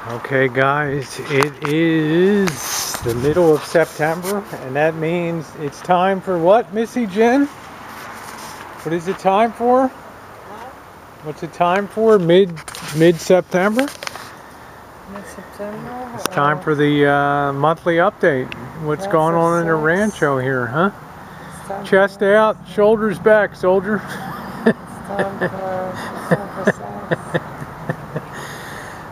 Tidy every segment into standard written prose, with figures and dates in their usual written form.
Okay guys, it is the middle of September and that means it's time for what, Missy Jenn? What is it time for? What's it time for? Mid-September? Mid-September? It's time for the monthly update. What's going on in the Rancho here, huh? Chest out, shoulders back, soldier. It's time for sex.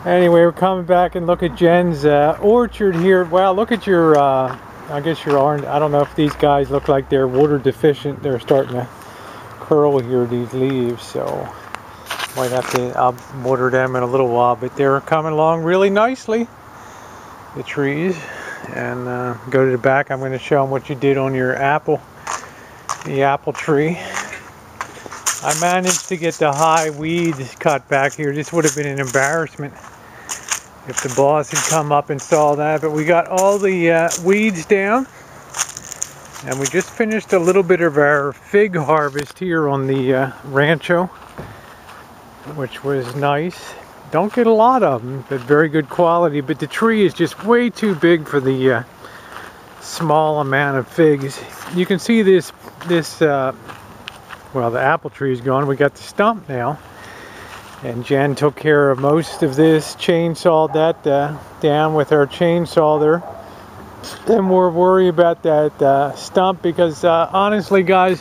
Anyway, we're coming back and look at Jen's orchard here. Wow, look at your, I guess your orange. I don't know if these guys look like they're water deficient. They're starting to curl here, these leaves. So, might have to, I'll water them in a little while. But they're coming along really nicely, the trees. And go to the back. I'm going to show them what you did on your apple, the apple tree. I managed to get the high weeds cut back here. This would have been an embarrassment if the boss had come up and saw that, but we got all the weeds down, and we just finished a little bit of our fig harvest here on the Rancho, which was nice. Don't get a lot of them, but very good quality, but the tree is just way too big for the small amount of figs. You can see this well, the apple tree is gone. We got the stump now. And Jen took care of most of this, chainsawed that down with our chainsaw there. Then we're worried about that stump because honestly guys,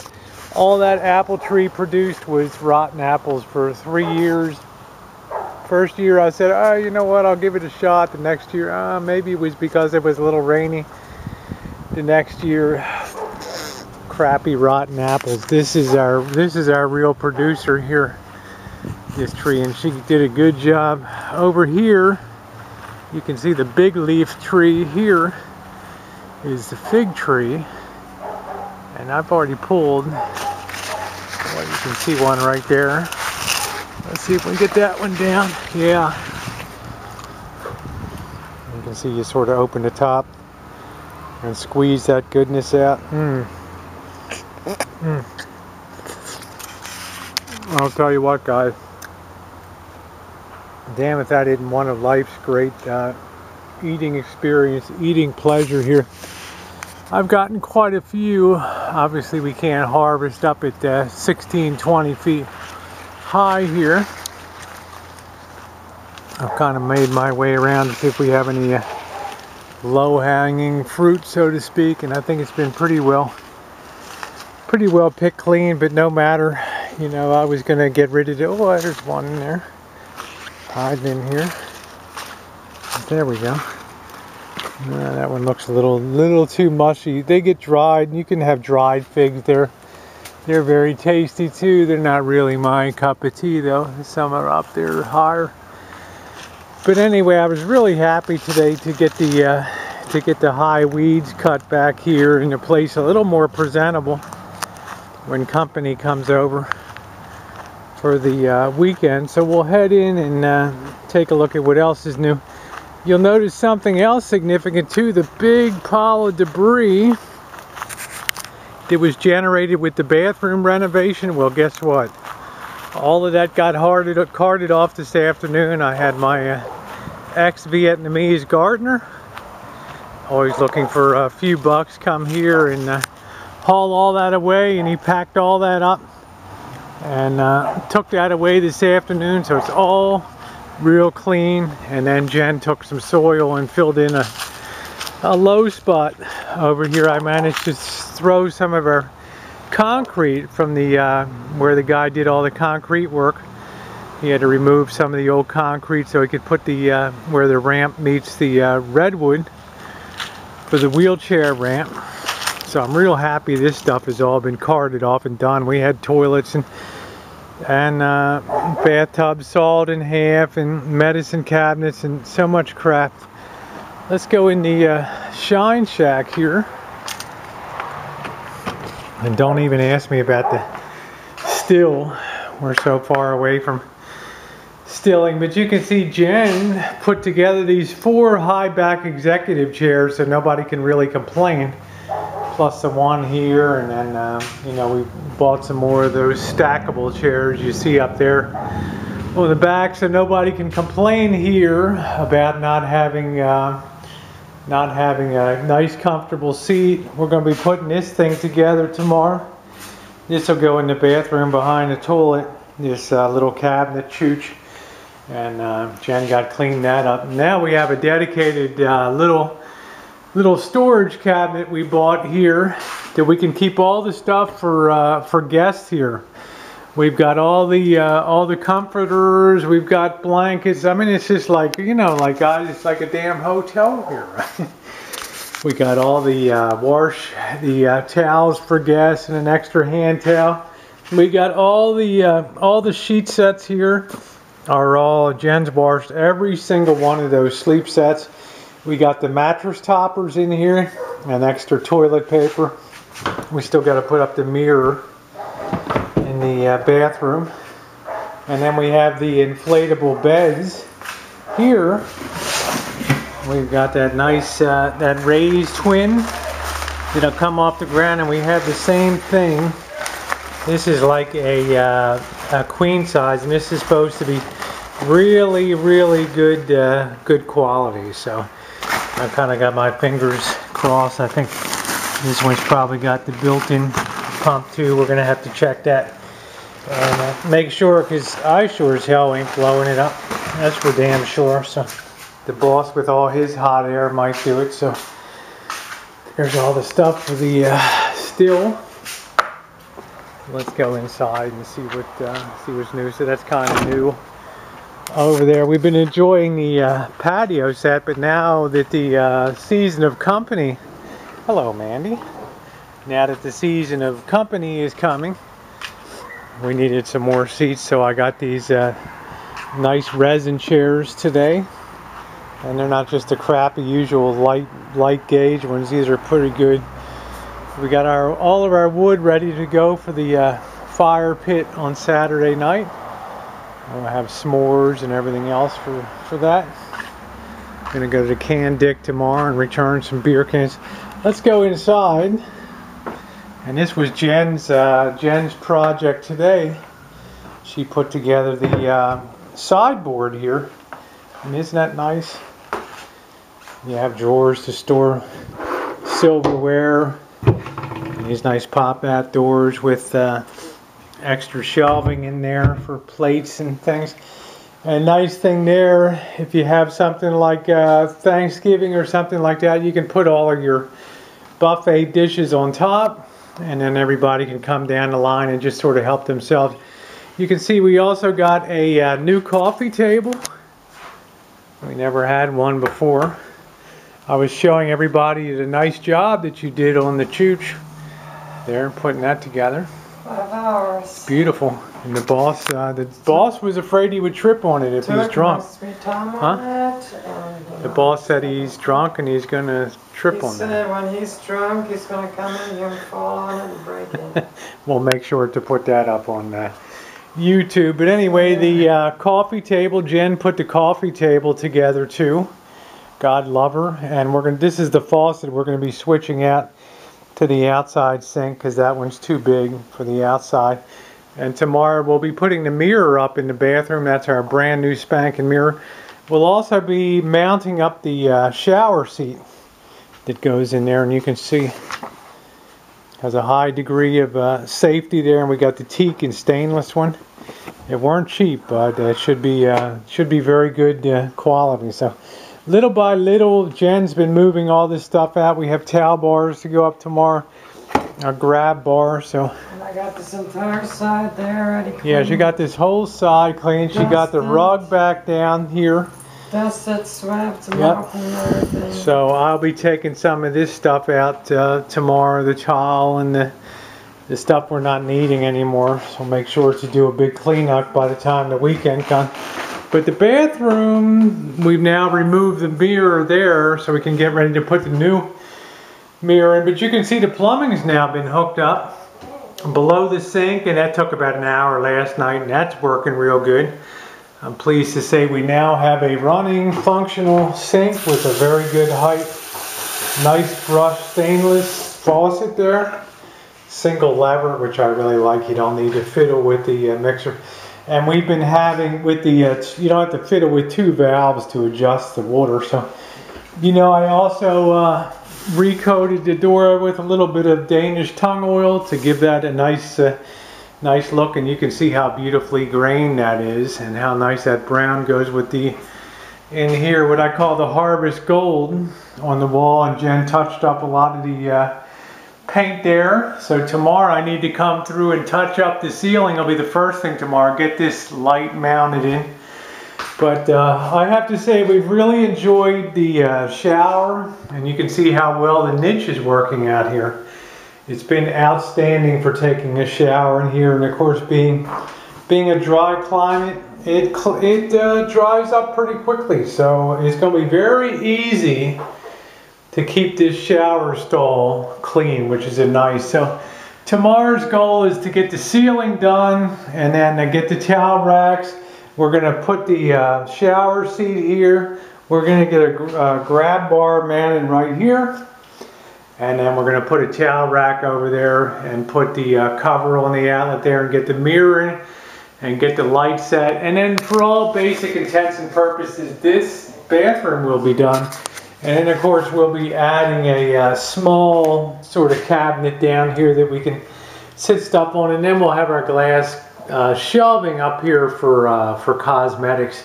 all that apple tree produced was rotten apples for 3 years. First year I said, oh, you know what, I'll give it a shot. The next year, maybe it was because it was a little rainy. The next year, crappy rotten apples. This is our real producer here, this tree, and she did a good job. Over here you can see the big leaf tree. Here is the fig tree, and I've already pulled, well, you can see one right there. Let's see if we can get that one down. Yeah, you can see you sort of open the top and squeeze that goodness out. I'll tell you what guys, damn if that isn't one of life's great eating experience, eating pleasure here. I've gotten quite a few. Obviously we can't harvest up at 16, 20 feet high here. I've kind of made my way around to see if we have any low-hanging fruit, so to speak, and I think it's been pretty well picked clean, but no matter. You know, I was gonna get rid of it. Oh, there's one in there hiding in here. There we go. That one looks a little too mushy. They get dried. You can have dried figs there. They're very tasty too. They're not really my cup of tea though. Some are up there higher. But anyway, I was really happy today to get the high weeds cut back here in a place a little more presentable when company comes over for the weekend. So we'll head in and take a look at what else is new. You'll notice something else significant too. The big pile of debris that was generated with the bathroom renovation. Well, guess what? All of that got carted off this afternoon. I had my ex-Vietnamese gardener, always looking for a few bucks, come here and haul all that away, and he packed all that up and took that away this afternoon, so it's all real clean. And then Jen took some soil and filled in a low spot over here. I managed to throw some of our concrete from the where the guy did all the concrete work. He had to remove some of the old concrete so he could put the where the ramp meets the redwood for the wheelchair ramp. So I'm real happy this stuff has all been carted off and done. We had toilets and bathtubs sawed in half and medicine cabinets and so much crap. Let's go in the shine shack here. And don't even ask me about the still. We're so far away from stilling. But you can see Jen put together these 4 high back executive chairs so nobody can really complain. Plus the one here, and then you know, we bought some more of those stackable chairs you see up there on the back, so nobody can complain here about not having a nice comfortable seat. We're going to be putting this thing together tomorrow. This will go in the bathroom behind the toilet, this little cabinet chooch, and Jen got cleaned that up. Now we have a dedicated little storage cabinet we bought here that we can keep all the stuff for guests here. We've got all the comforters, we've got blankets. I mean, it's just like, you know, like it's like a damn hotel here, right? We got all the towels for guests and an extra hand towel. We got all the sheet sets here are all Jen's washed every single one of those sleep sets. We got the mattress toppers in here and extra toilet paper. We still got to put up the mirror in the bathroom, and then we have the inflatable beds here. We've got that nice that raised twin that'll come off the ground, and we have the same thing. This is like a queen size, and this is supposed to be really good good quality. So I kind of got my fingers crossed. I think this one's probably got the built-in pump too. We're gonna have to check that and make sure, because I sure as hell ain't blowing it up. That's for damn sure. So the boss with all his hot air might do it. So there's all the stuff for the still. Let's go inside and see what's new. So that's kind of new over there. We've been enjoying the patio set, but now that the season of company, hello Mandy, now that the season of company is coming, we needed some more seats, so I got these nice resin chairs today, and they're not just the crappy usual light gauge ones. These are pretty good. We got all of our wood ready to go for the fire pit on Saturday night. We'll have s'mores and everything else for that. Gonna go to Can Dick tomorrow and return some beer cans. Let's go inside. And this was Jen's project today. She put together the sideboard here, and isn't that nice? You have drawers to store silverware. And these nice pop-out doors with extra shelving in there for plates and things. And nice thing there, if you have something like Thanksgiving or something like that, you can put all of your buffet dishes on top, and then everybody can come down the line and just sort of help themselves. You can see we also got a new coffee table. We never had one before. I was showing everybody the nice job that you did on the chooch there, putting that together. 5 hours. Beautiful. And the boss was afraid he would trip on it if he's drunk. Huh? The boss said he's drunk and he's going to trip on that. He said when he's drunk, he's going to come in here and fall on it and break it. We'll make sure to put that up on YouTube. But anyway, the coffee table, Jen put the coffee table together too. God love her. And this is the faucet we're going to be switching out to the outside sink, because that one's too big for the outside. And tomorrow we'll be putting the mirror up in the bathroom. That's our brand new spanking mirror. We'll also be mounting up the shower seat that goes in there, and you can see has a high degree of safety there. And we got the teak and stainless one. It weren't cheap, but it should be very good quality. So little by little, Jen's been moving all this stuff out. We have towel bars to go up tomorrow, a grab bar. So and I got this entire side there already cleaned. yeah, she got this whole side clean. She got the rug back down here. Dusted, swept, and mopped and everything. So I'll be taking some of this stuff out tomorrow, the towel and the stuff we're not needing anymore. So make sure to do a big cleanup by the time the weekend comes. But the bathroom, we've now removed the mirror there so we can get ready to put the new mirror in. But you can see the plumbing's now been hooked up below the sink, and that took about an hour last night, and that's working real good. I'm pleased to say we now have a running functional sink with a very good height. Nice brushed stainless faucet there. Single lever, which I really like. You don't need to fiddle with the mixer. And we've been having with the, you don't have to fiddle with 2 valves to adjust the water. So, you know, I also recoated the door with a little bit of Danish tongue oil to give that a nice nice look. And you can see how beautifully grained that is and how nice that brown goes with the, in here, what I call the harvest gold on the wall. And Jen touched up a lot of the paint there. So tomorrow I need to come through and touch up the ceiling. It'll be the first thing tomorrow, get this light mounted in. But I have to say we've really enjoyed the shower, and you can see how well the niche is working out here. It's been outstanding for taking a shower in here, and of course being a dry climate, it dries up pretty quickly, so it's going to be very easy to keep this shower stall clean, which is a nice. So tomorrow's goal is to get the ceiling done, and then get the towel racks. We're going to put the shower seat here. We're going to get a grab bar mounted right here, and then we're going to put a towel rack over there and put the cover on the outlet there and get the mirror in and get the light set. And then for all basic intents and purposes, this bathroom will be done. And then of course we'll be adding a small sort of cabinet down here that we can sit stuff on, and then we'll have our glass shelving up here for cosmetics.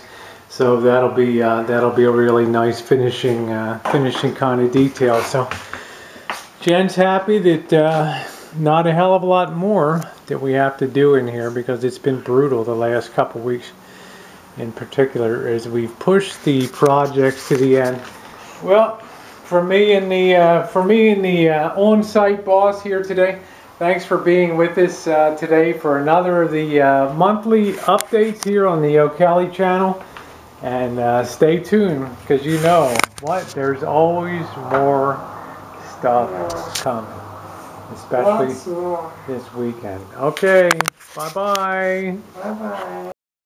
So that'll be a really nice finishing kind of detail. So Jen's happy that not a hell of a lot more that we have to do in here, because it's been brutal the last couple weeks in particular as we've pushed the projects to the end. Well, for me and the on-site boss here today, thanks for being with us today for another of the monthly updates here on the O'Kelly channel. And stay tuned, because you know what, there's always more stuff coming, especially this weekend. Okay, bye-bye. Bye-bye.